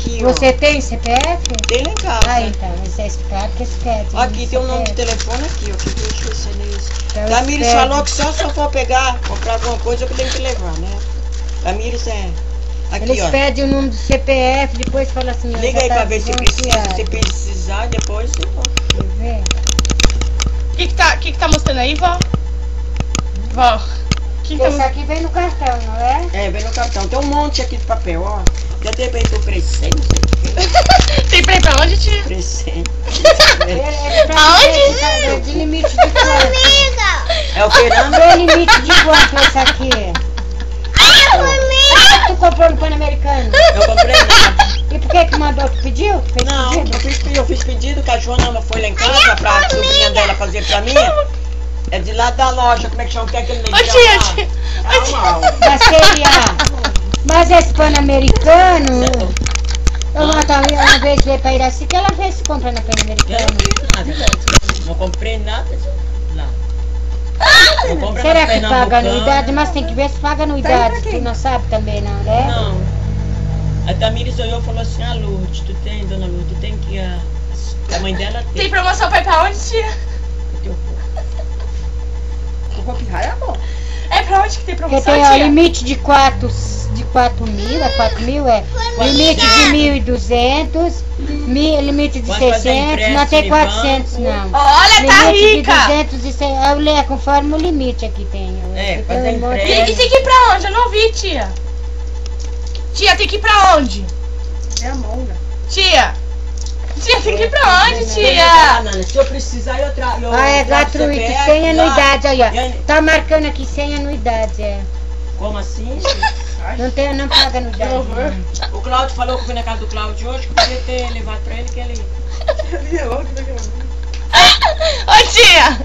aqui, ó. Você tem CPF? Tem lá em casa. Ah, então, mas é claro que esse pede. Aqui tem o nome de telefone aqui, ó. Que deixa você nisso. Então, Tamires espere. falou que só se eu for pegar, comprar alguma coisa, eu tenho que levar, né? Tamires é. Aqui, Eles ó. pedem o número do CPF, depois fala assim... ó, Liga já aí tá pra ver se precisa. desbloqueado. Se precisar, depois eu vou. Quer ver? O que tá mostrando aí, vó? Vó. Que tá Esse aqui vem no cartão, não é? É, vem no cartão. Tem um monte aqui de papel, ó. Já tem pra ir pro presente. Tem pra ir pra onde, tia? Presente. Ele tá Aonde? de limite de quanto? É o Fernando. Tem limite de quanto esse aqui? Ah, tu comprou no Pan-Americano? Eu comprei nada. E por que mandou? Tu pediu? Tu fez Não, pedido? eu fiz pedido, que a Joana foi lá em casa pra sobrinha dela fazer pra mim. É de lá da loja, como é que chama? Que é aquele Ô, tia. Da CIA. Mas esse Pan-Americano... Eu uma vez veio pra Iracica, ela fez compra no Eu Pan-Americano. não fiz nada. Não comprei nada lá. Não comprei Será na que paga Pernambucana. anuidade? Mas tem que ver se paga anuidade. Tu não sabe também, não, né? Não. A Tamires olhou e falou assim, Lourdes, tu tem, dona Lourdes, tu tem que ir a mãe dela tem. Tem promoção pra ir pra onde, tia? O Hopi-Hari é bom. É pra onde que tem Porque promoção, tem ó, tia? limite de 4 mil, é 4 mil, é. Limite de 1.200, limite de Pode fazer 600, não tem empréstimo em 400 banco. não. Olha, tá Limite rica! de 200 e 100, eu leio conforme o limite aqui tem. É, Aqui fazer tem um monte empréstimo. E tem que ir pra onde? Eu não vi, tia. Tia, tem que ir pra onde? É a monga. Tia! Tia, tem que ir pra onde, Ah, tia? Nana, se eu precisar, eu trago. Ah, é gratuito, sem anuidade, aí ó. E aí- Tá marcando aqui sem anuidade, é. Como assim? Não paga anuidade. Não. O Cláudio falou que foi na casa do Cláudio hoje, que podia ter levado pra ele, que ele... Ô, tia!